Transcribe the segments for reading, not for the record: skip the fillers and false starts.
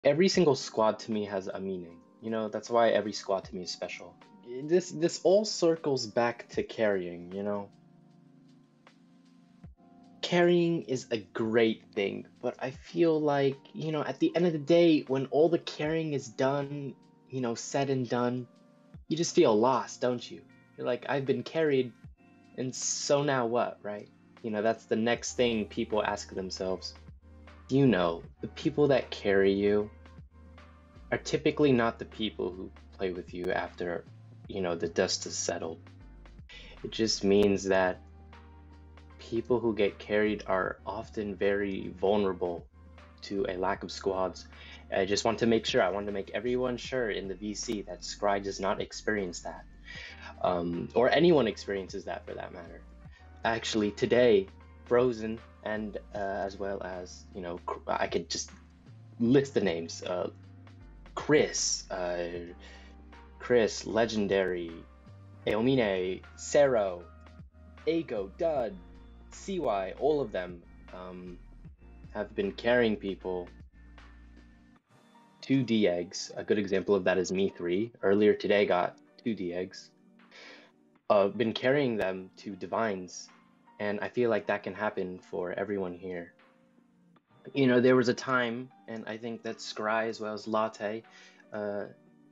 Every single squad to me has a meaning. That's why every squad to me is special. This all circles back to carrying, Carrying is a great thing, but I feel like, at the end of the day, when all the carrying is done, said and done, you just feel lost, don't you? You're like, I've been carried, and so now what, right? That's the next thing people ask themselves. The people that carry you are typically not the people who play with you after, the dust has settled. It just means that people who get carried are often very vulnerable to a lack of squads. I just want to make sure, I want to make everyone sure in the VC that Scry does not experience that. Or anyone experiences that for that matter. Actually, today, Frozen, and as well as, I could just list the names. Chris, Legendary, Eomine, Sero, Ago, Dud, CY, all of them have been carrying people to D-eggs. A good example of that is me 3. Earlier today got 2 D-eggs. Been carrying them to divines, and I feel like that can happen for everyone here. There was a time, and I think that Scry as well as Latte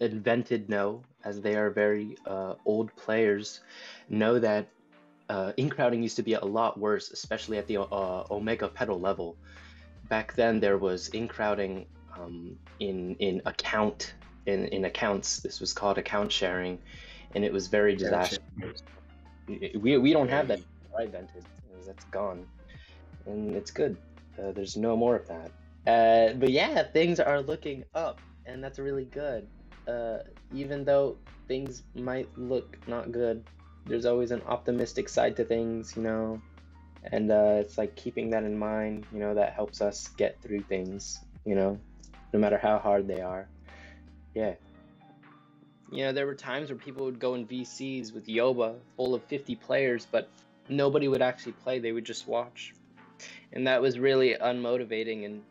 invented know, as they are very old players, know that in-crowding used to be a lot worse, especially at the Omega Pedal level. Back then, there was in-crowding in accounts. This was called account sharing, and it was very disastrous. We don't have that. I invented. That's gone, and it's good. There's no more of that. But yeah, things are looking up, and that's really good. Even though things might look not good, there's always an optimistic side to things, and it's like keeping that in mind, that helps us get through things, no matter how hard they are. Yeah. There were times where people would go in VCs with Yoba full of 50 players, but nobody would actually play, they would just watch. And that was really unmotivating and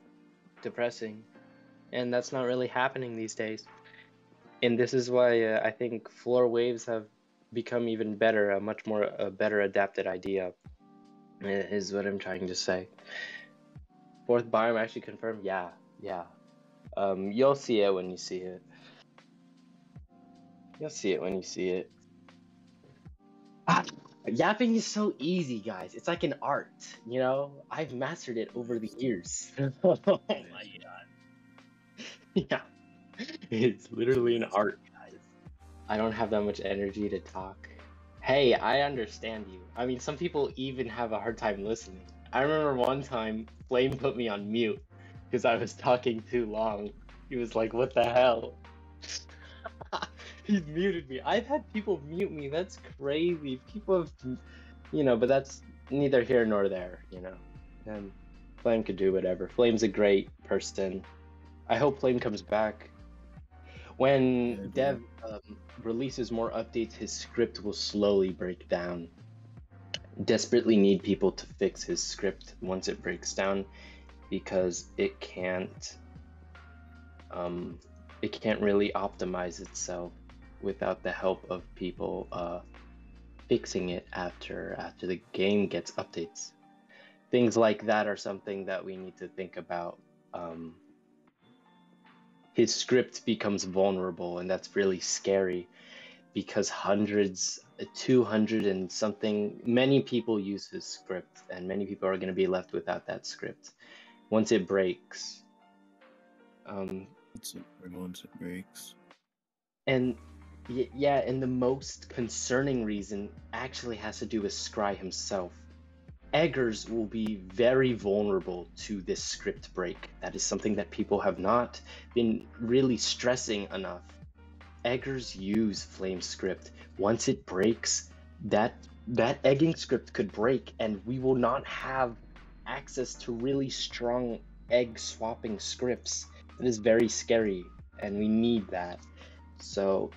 depressing. And that's not really happening these days. And this is why I think floor waves have become even better, a better adapted idea, is what I'm trying to say. Fourth biome actually confirmed? Yeah. You'll see it when you see it. You'll see it when you see it. Yapping is so easy, guys. It's like an art, I've mastered it over the years. Oh my god. Yeah. It's literally an art, guys. I don't have that much energy to talk. Hey, I understand you. I mean, some people even have a hard time listening. I remember one time Flame put me on mute because I was talking too long. He was like, "What the hell?" He muted me. I've had people mute me. That's crazy. People have, but that's neither here nor there, And Flame could do whatever. Flame's a great person. I hope Flame comes back. When Dev releases more updates, his script will slowly break down. Desperately need people to fix his script once it breaks down, because it can't really optimize itself without the help of people fixing it after the game gets updates. Things like that are something that we need to think about. His script becomes vulnerable, and that's really scary because 200 and something, many people use his script, and many people are going to be left without that script once it breaks. Once it breaks. And yeah, and the most concerning reason actually has to do with Scry himself. Eggers will be very vulnerable to this script break. That is something that people have not been really stressing enough. Eggers use Flame script. Once it breaks, that egging script could break, and we will not have access to really strong egg swapping scripts. That is very scary, and we need that. So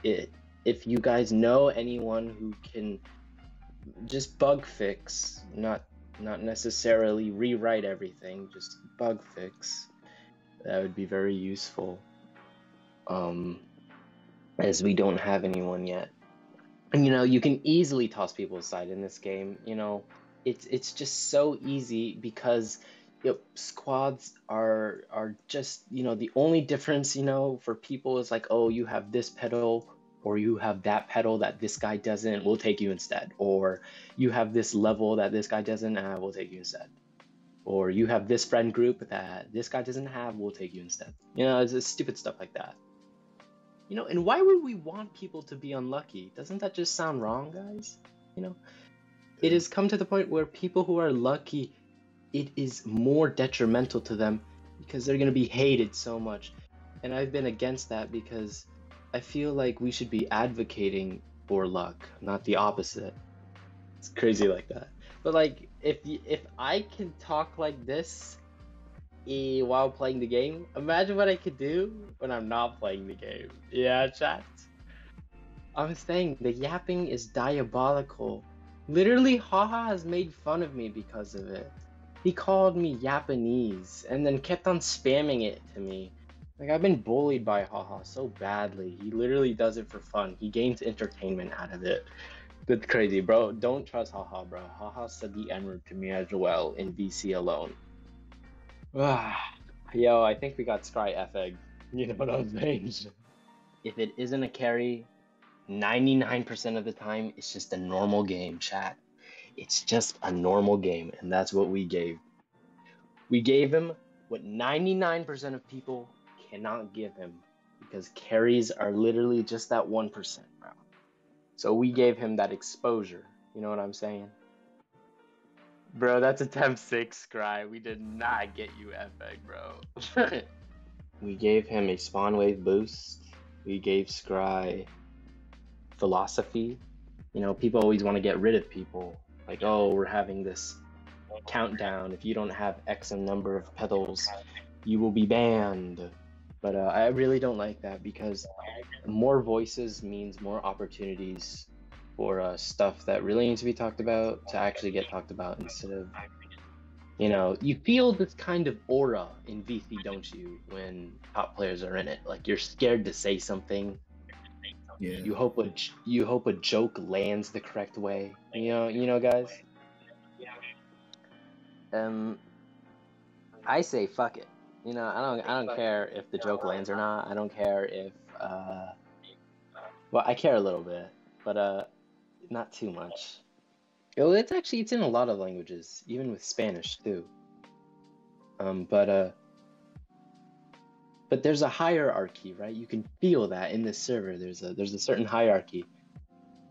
if you guys know anyone who can just bug fix, not necessarily rewrite everything, just bug fix, That would be very useful. As we don't have anyone yet. And you can easily toss people aside in this game. It's just so easy because squads are just, the only difference, for people is like, oh, you have this pedal or you have that pedal that this guy doesn't, we'll take you instead. Or you have this level that this guy doesn't, we'll take you instead. Or you have this friend group that this guy doesn't have, we'll take you instead. It's just stupid stuff like that. And why would we want people to be unlucky? Doesn't that just sound wrong, guys? It has come to the point where people who are lucky, it is more detrimental to them because they're going to be hated so much. And I've been against that because I feel like we should be advocating for luck, not the opposite. It's crazy like that. But like, if I can talk like this while playing the game, imagine what I could do when I'm not playing the game. Yeah, chat. I'm saying the yapping is diabolical. Literally, Haha has made fun of me because of it. He called me Japanese and then kept on spamming it to me. Like, I've been bullied by Haha so badly. He literally does it for fun. He gains entertainment out of it. That's crazy, bro. Don't trust Haha, bro. Haha said the N-word to me as well in VC alone. Yo, I think we got Scry F-Egg. You know what I'm saying? If it isn't a carry, 99% of the time, it's just a normal game, chat. It's just a normal game, and that's what we gave. We gave him what 99% of people cannot give him, because carries are literally just that 1%, bro. So we gave him that exposure. You know what I'm saying? Bro, that's attempt 6, Scry. We did not get you F-Egg, bro. We gave him a spawn wave boost. We gave Scry philosophy. People always want to get rid of people. Like, oh, we're having this countdown. If you don't have X number of pedals, you will be banned. But I really don't like that because more voices means more opportunities for stuff that really needs to be talked about to actually get talked about instead of, you feel this kind of aura in VC, don't you, when top players are in it? Like, you're scared to say something. Yeah. You hope a joke lands the correct way. Guys. I say fuck it. I don't care if the joke lands or not. I don't care if well, I care a little bit, but not too much. Oh, it's in a lot of languages, even with Spanish too. But there's a hierarchy, right? You can feel that in this server. There's a certain hierarchy.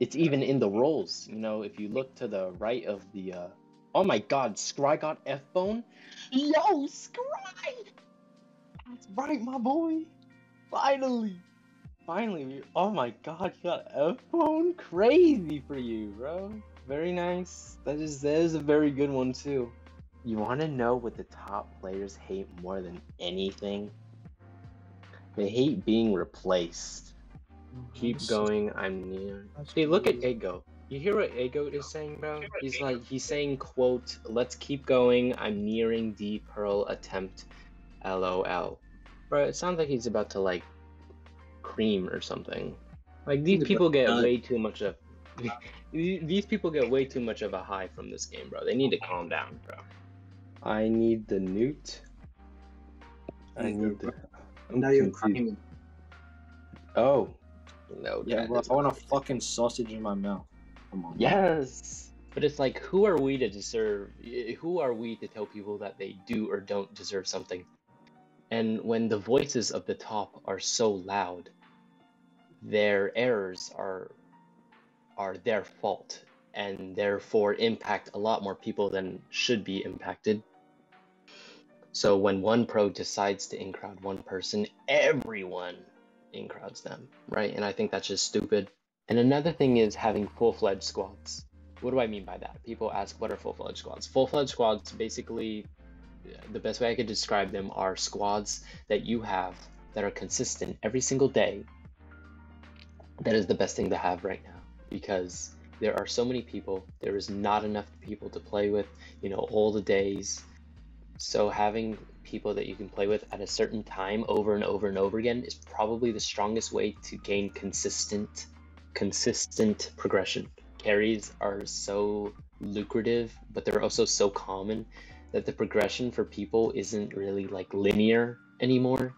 It's even in the roles. If you look to the right of the oh my god, Scry got F-bone? Yo, Scry! That's right, my boy. Finally, oh my god, you got F-bone? Crazy for you, bro. Very nice. That is a very good one too. You want to know what the top players hate more than anything? They hate being replaced. Keep going, I'm near. Hey, look at Ego. You hear what Ego is saying, bro? He's saying, quote, let's keep going, I'm nearing the pearl attempt, LOL. Bro, it sounds like he's about to, like, cream or something. Like, these people get way too much of... these people get way too much of a high from this game, bro. They need to calm down, bro. I need the newt. I need the... Now you're creaming. Oh. No, yeah, bro, I want a fucking sausage in my mouth. Come on. Yes, but it's like, who are we to tell people that they do or don't deserve something? And when the voices of the top are so loud, their errors are their fault and therefore impact a lot more people than should be impacted. So when one pro decides to in-crowd one person, everyone in-crowds them, right? And I think that's just stupid. And another thing is having full-fledged squads. What do I mean by that? People ask, what are full-fledged squads? Full-fledged squads, basically, the best way I could describe them are squads that you have that are consistent every single day. That is the best thing to have right now, because there are so many people. There is not enough people to play with, all the days. So having people that you can play with at a certain time over and over and over again is probably the strongest way to gain consistent progression. Carries are so lucrative, but they're also so common that the progression for people isn't really like linear anymore.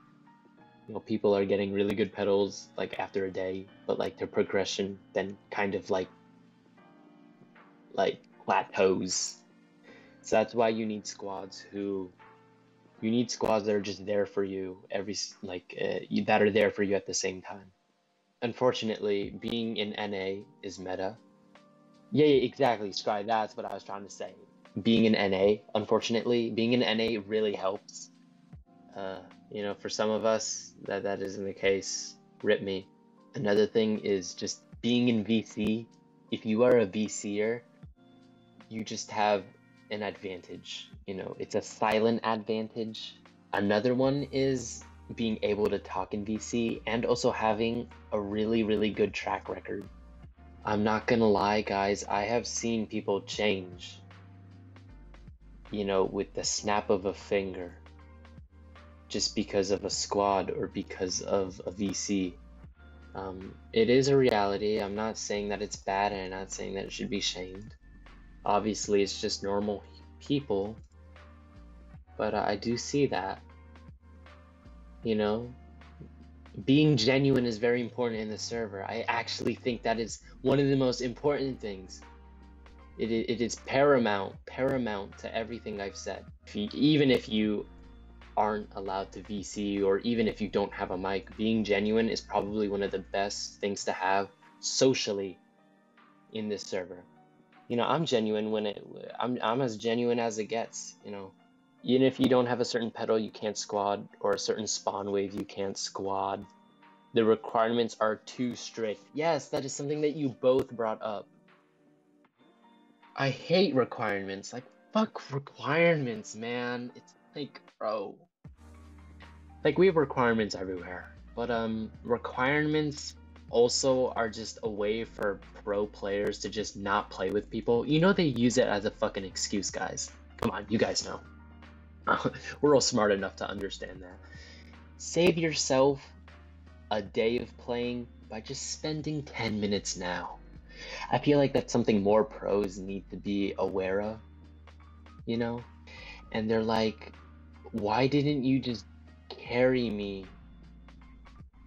You know, people are getting really good pedals like after a day, but like their progression then kind of like plateaus. So that's why you need squads that are just there for you that are there for you at the same time. Unfortunately, being in NA is meta. Yeah, exactly, Sky. That's what I was trying to say. Being in NA, unfortunately, being in NA really helps. You know, for some of us, that isn't the case. Rip me. Another thing is just being in VC. If you are a VCer, you just have an advantage. You know, it's a silent advantage. Another one is being able to talk in VC and also having a really, really good track record. I'm not gonna lie, guys, I have seen people change, you know, with the snap of a finger just because of a squad or because of a VC. It is a reality. I'm not saying that it's bad, and I'm not saying that it should be shamed. Obviously, it's just normal people, but I do see that, you know. Being genuine is very important in the server. I actually think that is one of the most important things. It is paramount to everything I've said. Even if you aren't allowed to VC, or even if you don't have a mic, being genuine is probably one of the best things to have socially in this server. You know, I'm genuine I'm as genuine as it gets, you know. Even if you don't have a certain pedal, you can't squad, or a certain spawn wave, you can't squad. The requirements are too strict. Yes, that is something that you both brought up. I hate requirements. Like, fuck requirements, man. It's like, bro. Like, we have requirements everywhere. But, requirements also are just a way for pro players to just not play with people. You know, they use it as a fucking excuse, guys. Come on, you guys know. We're all smart enough to understand that. Save yourself a day of playing by just spending 10 minutes now. I feel like that's something more pros need to be aware of, you know? And they're like, why didn't you just carry me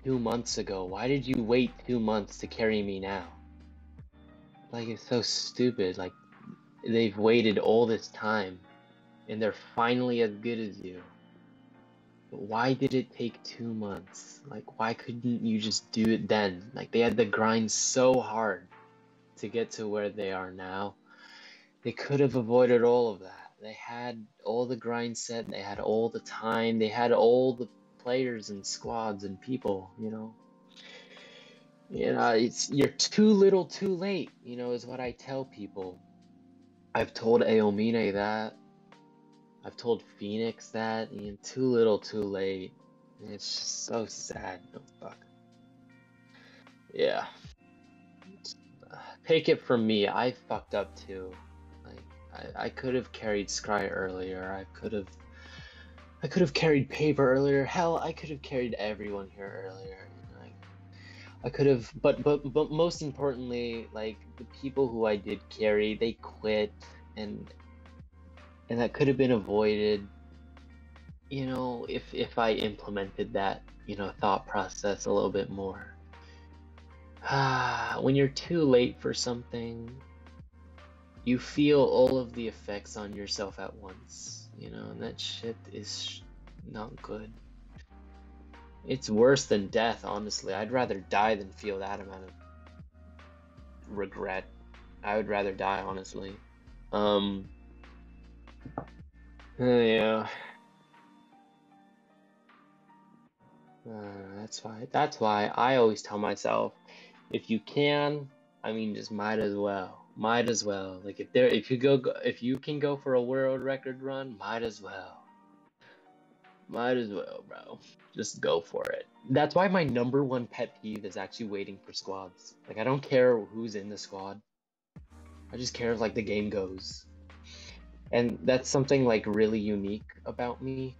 2 months ago? Why did you wait 2 months to carry me now? Like, it's so stupid. Like, they've waited all this time and they're finally as good as you. But why did it take 2 months? Like, why couldn't you just do it then? Like, they had to grind so hard to get to where they are now. They could have avoided all of that. They had all the grind set, they had all the time, they had all the players and squads and people, you know. You know, you're too little too late, you know, is what I tell people. I've told Aomine that. I've told Phoenix that. You know, too little too late. And it's just so sad. No, fuck. Yeah. Take it from me, I fucked up too. Like, I could have carried Scry earlier. I could have carried Paper earlier. Hell, I could have carried everyone here earlier. Like, I could have, but most importantly, like, the people who I did carry, they quit, and that could have been avoided. You know, if I implemented that, you know, thought process a little bit more. When you're too late for something, you feel all of the effects on yourself at once, you know, and that shit is not good. It's worse than death, honestly. I'd rather die than feel that amount of regret. I would rather die, honestly. Yeah. That's why I always tell myself, if you can, I mean, just might as well. Might as well. Like, if you can go for a world record run, might as well. Might as well, bro. Just go for it. That's why my #1 pet peeve is actually waiting for squads. Like, I don't care who's in the squad. I just care if, like, the game goes. And that's something, like, really unique about me.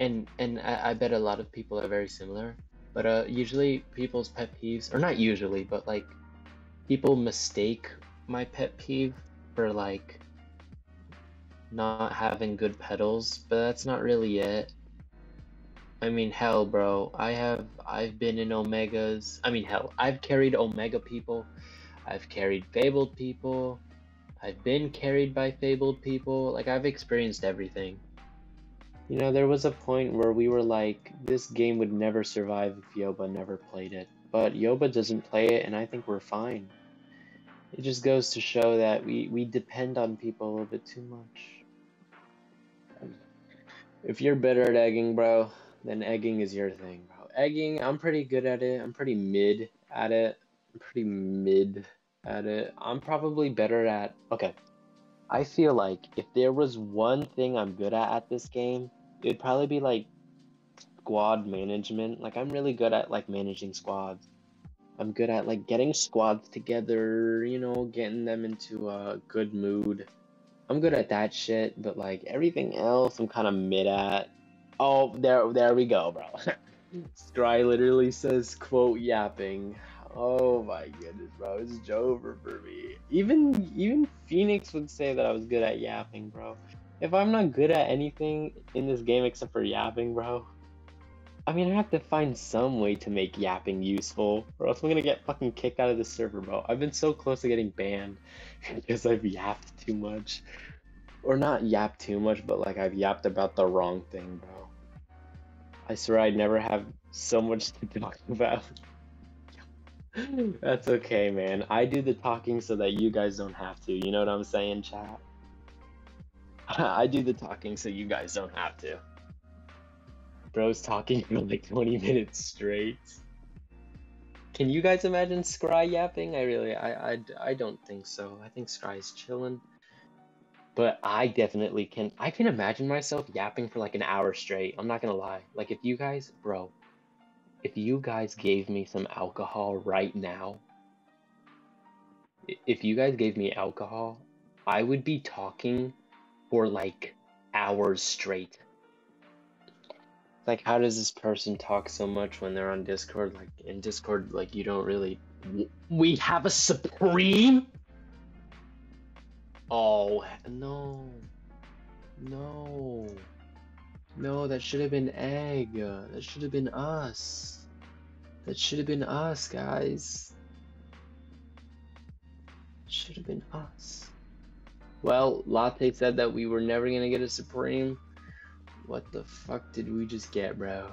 and I bet a lot of people are very similar. But usually people's pet peeves, or not usually, but like people mistake my pet peeve for like not having good pedals, but that's not really it. I mean, hell, bro, I've been in Omegas. I mean, hell, I've carried Omega people. I've carried Fabled people. I've been carried by Fabled people. Like, I've experienced everything. You know, there was a point where we were like, this game would never survive if Yoba never played it. But Yoba doesn't play it, and I think we're fine. It just goes to show that we depend on people a little bit too much. If you're better at egging, bro, then egging is your thing, bro. Egging, I'm pretty good at it. I'm pretty mid at it. I'm probably better at... Okay. I feel like if there was one thing I'm good at this game, it would probably be like squad management. Like I'm really good at like managing squads. I'm good at like getting squads together, you know, getting them into a good mood. I'm good at that shit, but like everything else I'm kind of mid at. Oh, there we go, bro. Scry literally says, quote, yapping. Oh my goodness, bro. It's Jover for me. Even Phoenix would say that I was good at yapping, bro. If I'm not good at anything in this game except for yapping, bro, I mean, I have to find some way to make yapping useful, or else I'm gonna get fucking kicked out of the server, bro. I've been so close to getting banned because I've yapped too much. Or not yapped too much, but like I've yapped about the wrong thing, bro. I swear I'd never have so much to talk about. That's okay, man. I do the talking so that you guys don't have to. You know what I'm saying, chat? I do the talking so you guys don't have to. Bro's talking for like 20 minutes straight. Can you guys imagine Scry yapping? I don't think so. I think Scry's chilling. But I definitely can. I can imagine myself yapping for like an hour straight. I'm not gonna lie. Like if you guys, bro, if you guys gave me some alcohol right now, if you guys gave me alcohol, I would be talking for like hours straight. Like, how does this person talk so much when they're on Discord? Like, in Discord, like, you don't really... We have a Supreme? Oh, no. No. No, that should have been Egg. That should have been us. That should have been us, guys. Should have been us. Well, Latte said that we were never gonna get a Supreme. What the fuck did we just get, bro?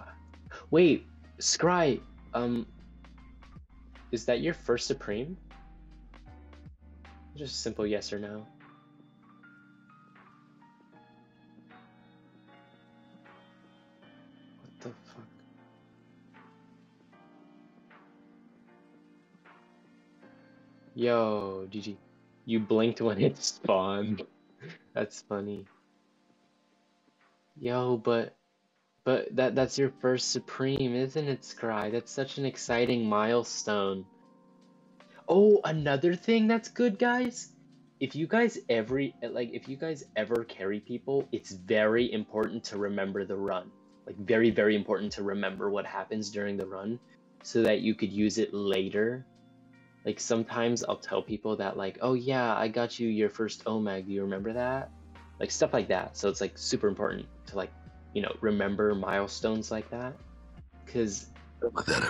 Wait, Scry, is that your first Supreme? Just a simple yes or no. What the fuck? Yo, GG. You blinked when it spawned. That's funny. Yo, but that's your first Supreme, isn't it, Scry? That's such an exciting milestone. Oh, another thing that's good, guys. If you guys ever carry people, it's very important to remember the run. Like very, very important to remember what happens during the run so that you could use it later. Like sometimes I'll tell people that like, oh yeah, I got you your first OMAG, do you remember that? Like stuff like that. So it's like super important to like, you know, remember milestones like that. Cause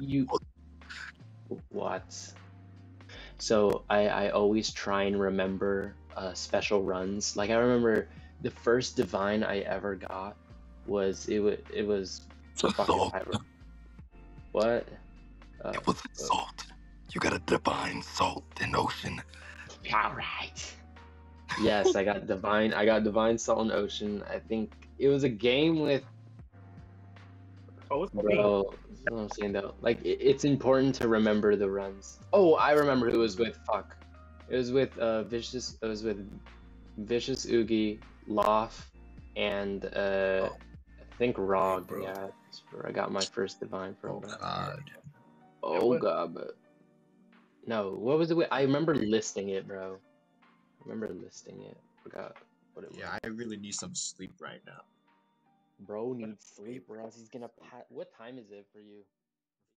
you, what? So I always try and remember special runs. Like I remember the first divine I ever got was it was fucking what? It was salt. You got a divine salt in ocean. All right. Yes, I got divine salt in ocean. I think it was a game with bro. That's what I'm saying though. Like it's important to remember the runs. Oh, I remember who it was with. Fuck. It was with Vicious. It was with Vicious Oogie, Loft, and I think Rog. Bro. Yeah, that's where I got my first divine from. Oh Bro. God. Oh god. But... No, what was it with? I remember listing it, bro. I remember listing it. Forgot what it was. Yeah, I really need some sleep right now. Bro needs sleep or else he's gonna pat. What time is it for you?